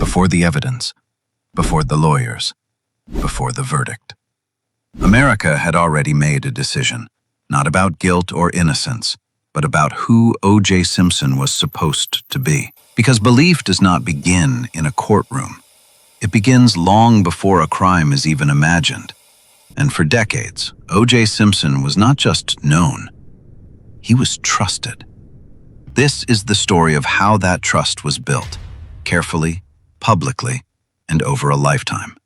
before the evidence, before the lawyers, before the verdict. America had already made a decision, not about guilt or innocence, but about who O.J. Simpson was supposed to be. Because belief does not begin in a courtroom. It begins long before a crime is even imagined. And for decades, O.J. Simpson was not just known, he was trusted. This is the story of how that trust was built, carefully, publicly, and over a lifetime.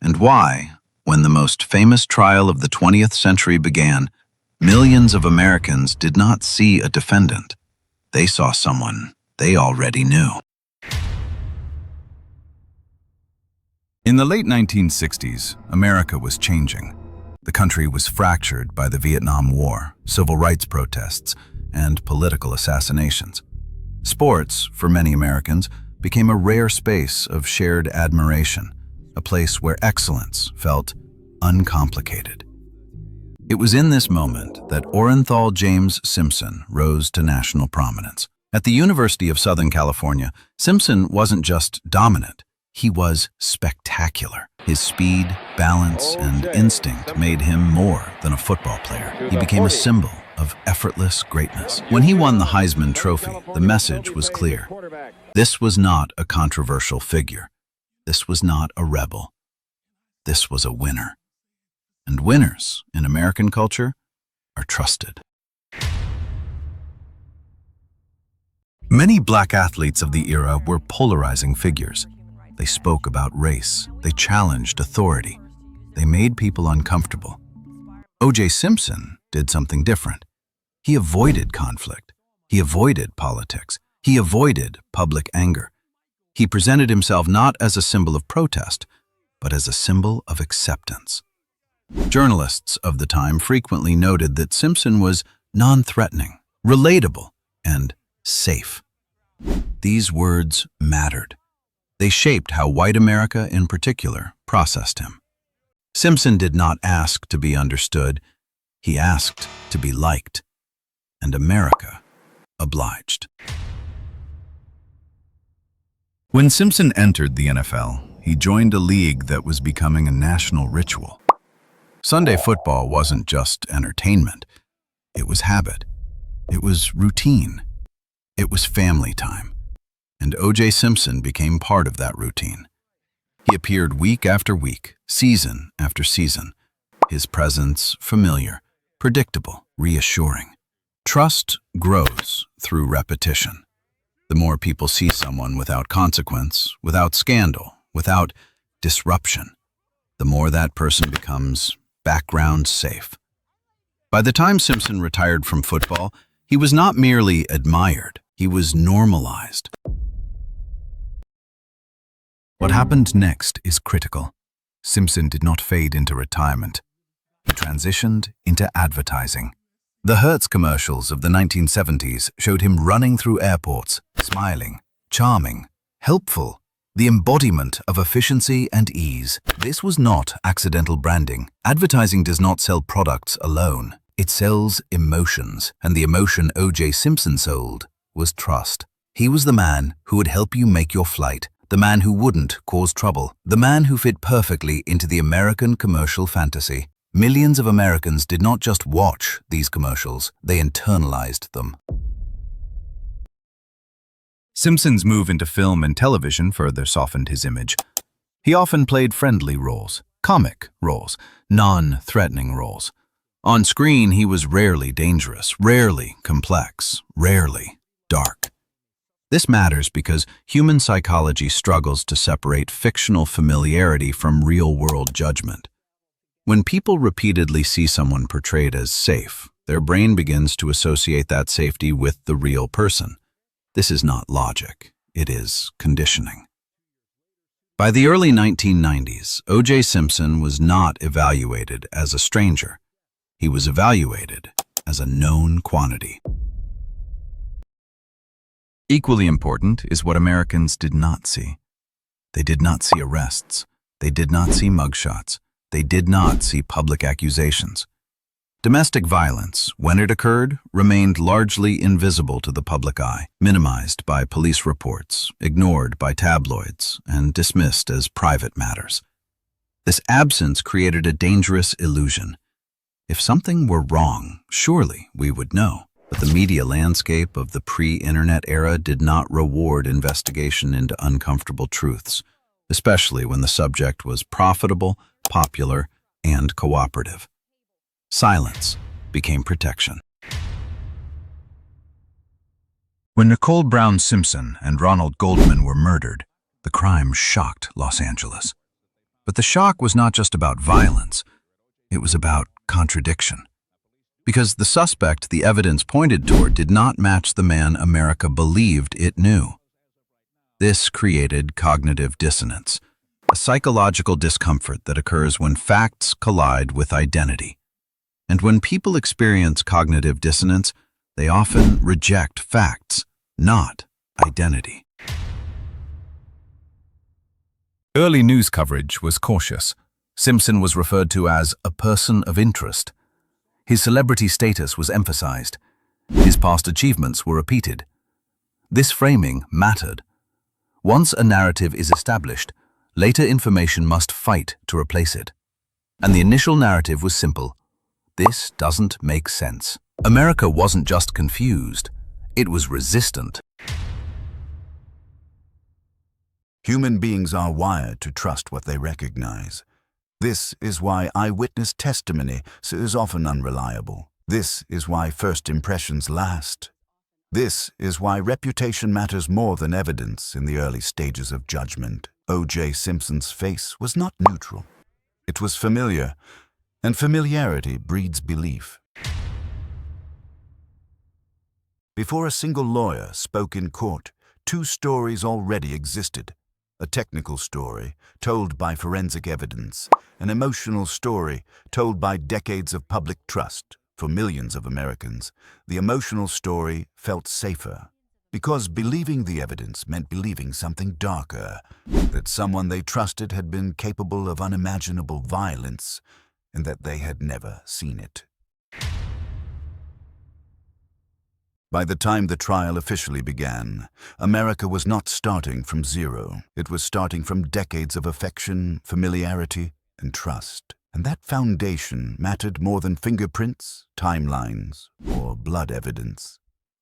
And why, when the most famous trial of the 20th century began, millions of Americans did not see a defendant. They saw someone they already knew. In the late 1960s, America was changing. The country was fractured by the Vietnam War, civil rights protests, and political assassinations. Sports, for many Americans, became a rare space of shared admiration, a place where excellence felt uncomplicated. It was in this moment that Orenthal James Simpson rose to national prominence. At the University of Southern California, Simpson wasn't just dominant, he was spectacular. His speed, balance, and instinct made him more than a football player. He became a symbol of effortless greatness. When he won the Heisman Trophy, the message was clear. This was not a controversial figure. This was not a rebel. This was a winner. And winners in American culture are trusted. Many black athletes of the era were polarizing figures. They spoke about race, they challenged authority, they made people uncomfortable. O.J. Simpson did something different. He avoided conflict, he avoided politics, he avoided public anger. He presented himself not as a symbol of protest, but as a symbol of acceptance. Journalists of the time frequently noted that Simpson was non-threatening, relatable, and safe. These words mattered. They shaped how white America, in particular, processed him. Simpson did not ask to be understood, he asked to be liked. And America obliged. When Simpson entered the NFL, he joined a league that was becoming a national ritual. Sunday football wasn't just entertainment. It was habit. It was routine. It was family time. And O.J. Simpson became part of that routine. He appeared week after week, season after season. His presence familiar, predictable, reassuring. Trust grows through repetition. The more people see someone without consequence, without scandal, without disruption, the more that person becomes background safe. By the time Simpson retired from football, he was not merely admired, he was normalized. What happened next is critical. Simpson did not fade into retirement. He transitioned into advertising. The Hertz commercials of the 1970s showed him running through airports, smiling, charming, helpful, the embodiment of efficiency and ease. This was not accidental branding. Advertising does not sell products alone. It sells emotions, and the emotion O.J. Simpson sold was trust. He was the man who would help you make your flight, the man who wouldn't cause trouble, the man who fit perfectly into the American commercial fantasy. Millions of Americans did not just watch these commercials, they internalized them. Simpson's move into film and television further softened his image. He often played friendly roles, comic roles, non-threatening roles. On screen, he was rarely dangerous, rarely complex, rarely dark. This matters because human psychology struggles to separate fictional familiarity from real-world judgment. When people repeatedly see someone portrayed as safe, their brain begins to associate that safety with the real person. This is not logic, it is conditioning. By the early 1990s, O.J. Simpson was not evaluated as a stranger. He was evaluated as a known quantity. Equally important is what Americans did not see. They did not see arrests. They did not see mugshots. They did not see public accusations. Domestic violence, when it occurred, remained largely invisible to the public eye, minimized by police reports, ignored by tabloids, and dismissed as private matters. This absence created a dangerous illusion. If something were wrong, surely we would know. But the media landscape of the pre-internet era did not reward investigation into uncomfortable truths, especially when the subject was profitable, popular, and cooperative. Silence became protection. When Nicole Brown Simpson and Ronald Goldman were murdered, the crime shocked Los Angeles. But the shock was not just about violence, it was about contradiction. Because the suspect the evidence pointed toward did not match the man America believed it knew. This created cognitive dissonance, a psychological discomfort that occurs when facts collide with identity. And when people experience cognitive dissonance, they often reject facts, not identity. Early news coverage was cautious. Simpson was referred to as a person of interest. His celebrity status was emphasized. His past achievements were repeated. This framing mattered. Once a narrative is established, later information must fight to replace it. And the initial narrative was simple. This doesn't make sense. America wasn't just confused, it was resistant. Human beings are wired to trust what they recognize. This is why eyewitness testimony is often unreliable. This is why first impressions last. This is why reputation matters more than evidence in the early stages of judgment. O.J. Simpson's face was not neutral. It was familiar, and familiarity breeds belief. Before a single lawyer spoke in court, two stories already existed. A technical story, told by forensic evidence, an emotional story, told by decades of public trust. For millions of Americans, the emotional story felt safer, because believing the evidence meant believing something darker, that someone they trusted had been capable of unimaginable violence, and that they had never seen it. By the time the trial officially began, America was not starting from zero. It was starting from decades of affection, familiarity, and trust. And that foundation mattered more than fingerprints, timelines, or blood evidence,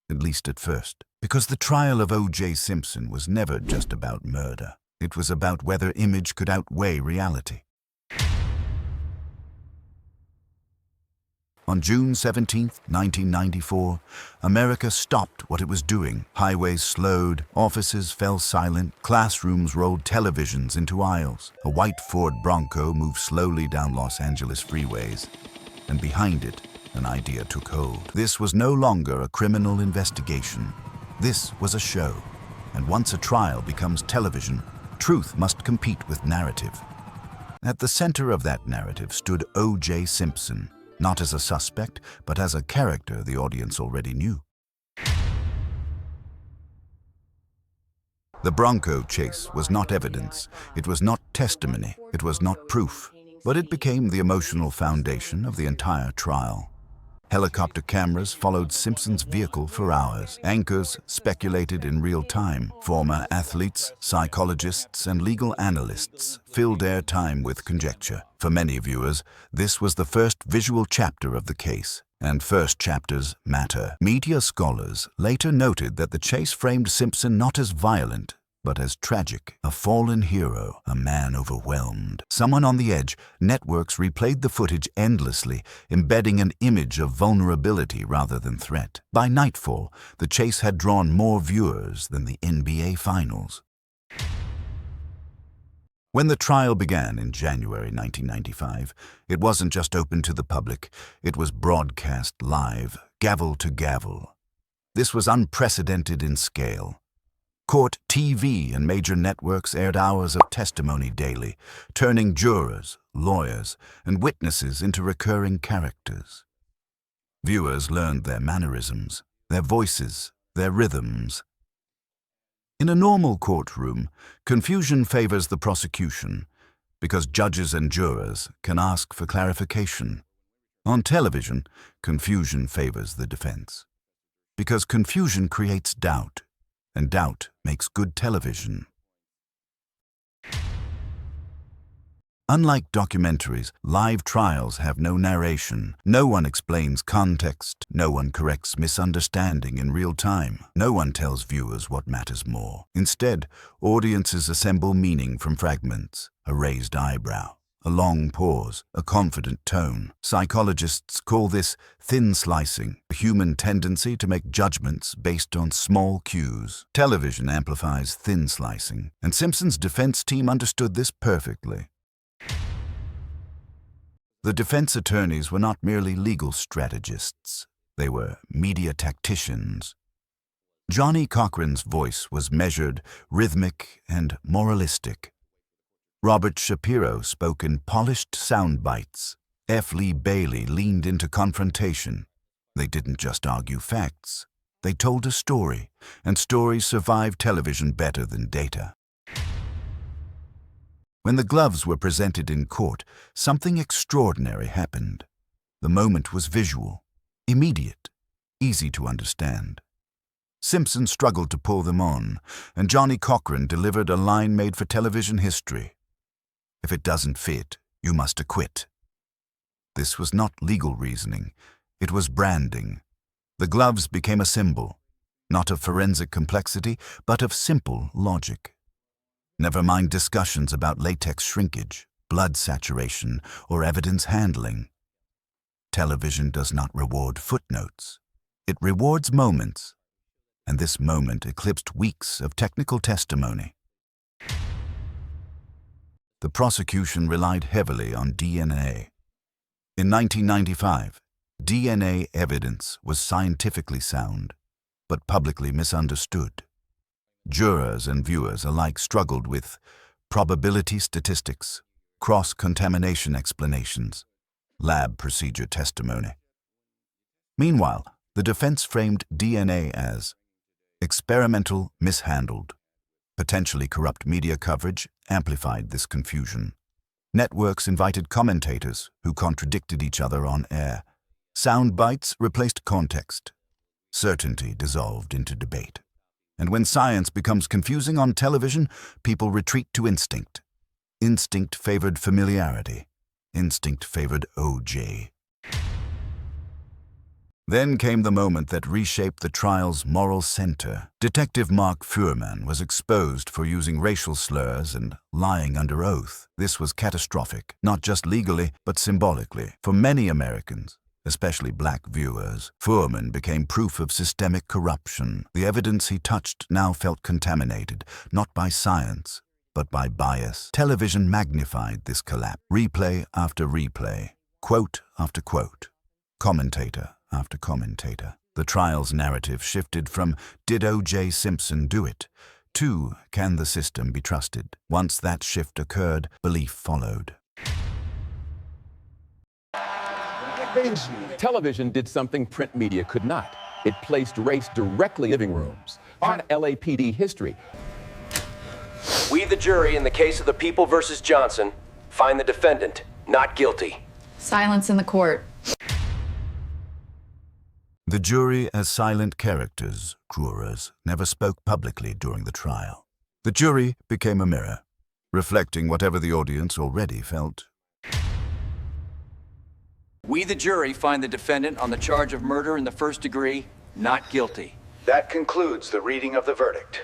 at least at first. Because the trial of O.J. Simpson was never just about murder. It was about whether image could outweigh reality. On June 17, 1994, America stopped what it was doing. Highways slowed, offices fell silent, classrooms rolled televisions into aisles. A white Ford Bronco moved slowly down Los Angeles freeways, and behind it, an idea took hold. This was no longer a criminal investigation. This was a show. And once a trial becomes television, truth must compete with narrative. At the center of that narrative stood O.J. Simpson. Not as a suspect, but as a character the audience already knew. The Bronco chase was not evidence, it was not testimony, it was not proof, but it became the emotional foundation of the entire trial. Helicopter cameras followed Simpson's vehicle for hours. Anchors speculated in real time. Former athletes, psychologists, and legal analysts filled airtime with conjecture. For many viewers, this was the first visual chapter of the case, and first chapters matter. Media scholars later noted that the chase framed Simpson not as violent, but as tragic. A fallen hero, a man overwhelmed, someone on the edge. Networks replayed the footage endlessly, embedding an image of vulnerability rather than threat. By nightfall, the chase had drawn more viewers than the NBA Finals. When the trial began in January 1995, it wasn't just open to the public, it was broadcast live, gavel to gavel. This was unprecedented in scale. Court TV and major networks aired hours of testimony daily, turning jurors, lawyers, and witnesses into recurring characters. Viewers learned their mannerisms, their voices, their rhythms. In a normal courtroom, confusion favors the prosecution because judges and jurors can ask for clarification. On television, confusion favors the defense. Because confusion creates doubt, and doubt makes good television. Unlike documentaries, live trials have no narration. No one explains context. No one corrects misunderstanding in real time. No one tells viewers what matters more. Instead, audiences assemble meaning from fragments: a raised eyebrow, a long pause, a confident tone. Psychologists call this thin slicing, a human tendency to make judgments based on small cues. Television amplifies thin slicing, and Simpson's defense team understood this perfectly. The defense attorneys were not merely legal strategists. They were media tacticians. Johnny Cochran's voice was measured, rhythmic, and moralistic. Robert Shapiro spoke in polished sound bites. F. Lee Bailey leaned into confrontation. They didn't just argue facts. They told a story, and stories survive television better than data. When the gloves were presented in court, something extraordinary happened. The moment was visual, immediate, easy to understand. Simpson struggled to pull them on, and Johnny Cochran delivered a line made for television history. "If it doesn't fit, you must acquit." This was not legal reasoning. It was branding. The gloves became a symbol, not of forensic complexity, but of simple logic. Never mind discussions about latex shrinkage, blood saturation, or evidence handling. Television does not reward footnotes. It rewards moments, and this moment eclipsed weeks of technical testimony. The prosecution relied heavily on DNA. In 1995, DNA evidence was scientifically sound, but publicly misunderstood. Jurors and viewers alike struggled with probability statistics, cross-contamination explanations, lab procedure testimony. Meanwhile, the defense framed DNA as experimental mishandled. Potentially corrupt media coverage amplified this confusion. Networks invited commentators who contradicted each other on air. Sound bites replaced context. Certainty dissolved into debate. And when science becomes confusing on television, people retreat to instinct. Instinct favored familiarity. Instinct favored O.J. Then came the moment that reshaped the trial's moral center. Detective Mark Fuhrman was exposed for using racial slurs and lying under oath. This was catastrophic, not just legally, but symbolically. For many Americans, especially black viewers, Fuhrman became proof of systemic corruption. The evidence he touched now felt contaminated, not by science, but by bias. Television magnified this collapse. Replay after replay, quote after quote, commentator after commentator. The trial's narrative shifted from "Did O.J. Simpson do it?" to "Can the system be trusted?" Once that shift occurred, belief followed. Television did something print media could not. It placed race directly in living rooms. On LAPD history. We, the jury, in the case of the People versus Johnson, find the defendant not guilty. Silence in the court. The jury, as silent characters, jurors, never spoke publicly during the trial. The jury became a mirror, reflecting whatever the audience already felt. We, the jury, find the defendant on the charge of murder in the first degree not guilty. That concludes the reading of the verdict.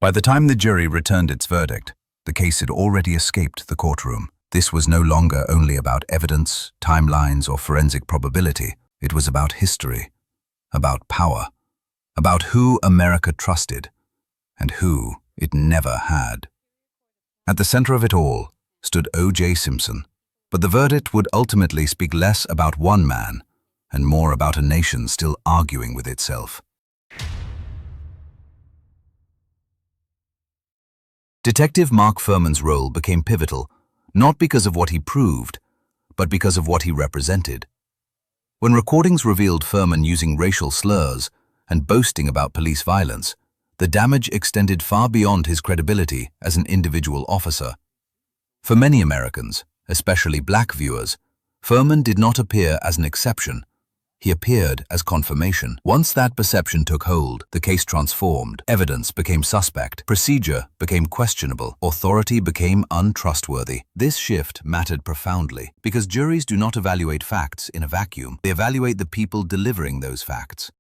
By the time the jury returned its verdict, the case had already escaped the courtroom. This was no longer only about evidence, timelines, or forensic probability. It was about history, about power, about who America trusted and who it never had. At the center of it all stood O.J. Simpson, but the verdict would ultimately speak less about one man and more about a nation still arguing with itself. Detective Mark Fuhrman's role became pivotal, not because of what he proved, but because of what he represented. When recordings revealed Furman using racial slurs and boasting about police violence, the damage extended far beyond his credibility as an individual officer. For many Americans, especially black viewers, Furman did not appear as an exception. He appeared as confirmation. Once that perception took hold, the case transformed. Evidence became suspect. Procedure became questionable. Authority became untrustworthy. This shift mattered profoundly because juries do not evaluate facts in a vacuum. They evaluate the people delivering those facts.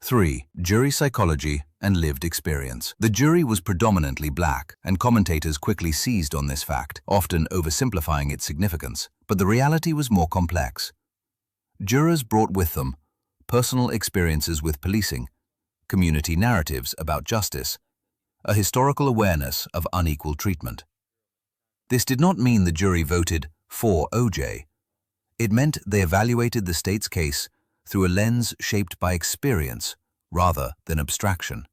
3. Jury psychology and lived experience. The jury was predominantly black, and commentators quickly seized on this fact, often oversimplifying its significance. But the reality was more complex. Jurors brought with them personal experiences with policing, community narratives about justice, a historical awareness of unequal treatment. This did not mean the jury voted for O.J. It meant they evaluated the state's case through a lens shaped by experience rather than abstraction.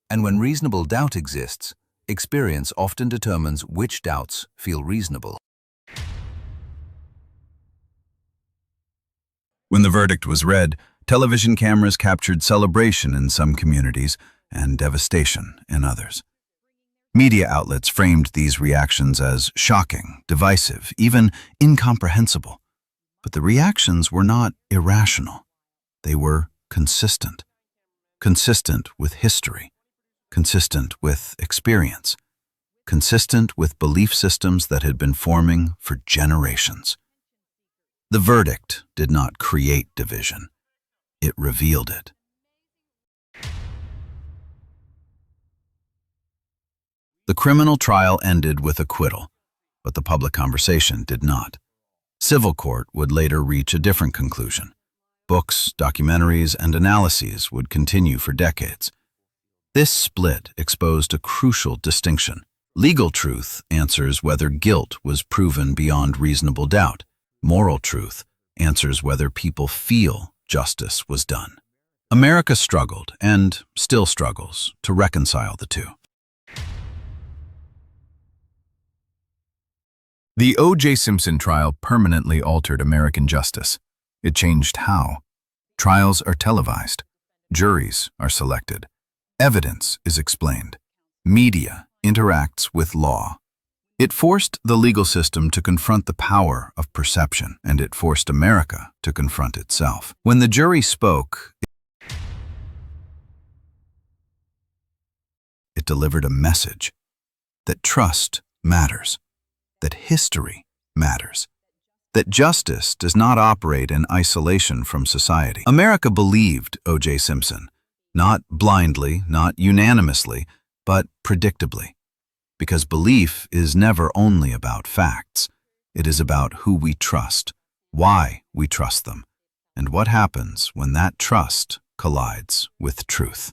And when reasonable doubt exists, experience often determines which doubts feel reasonable. When the verdict was read, television cameras captured celebration in some communities and devastation in others. Media outlets framed these reactions as shocking, divisive, even incomprehensible. But the reactions were not irrational. They were consistent. Consistent with history. Consistent with experience. Consistent with belief systems that had been forming for generations. The verdict did not create division. It revealed it. The criminal trial ended with acquittal, but the public conversation did not. Civil court would later reach a different conclusion. Books, documentaries, and analyses would continue for decades. This split exposed a crucial distinction. Legal truth answers whether guilt was proven beyond reasonable doubt. Moral truth answers whether people feel justice was done. America struggled, and still struggles, to reconcile the two. The O.J. Simpson trial permanently altered American justice. It changed how. Trials are televised. Juries are selected. Evidence is explained. Media interacts with law. It forced the legal system to confront the power of perception, and it forced America to confront itself. When the jury spoke, it delivered a message that trust matters, that history matters, that justice does not operate in isolation from society. America believed O.J. Simpson, not blindly, not unanimously, but predictably. Because belief is never only about facts. It is about who we trust, why we trust them, and what happens when that trust collides with truth.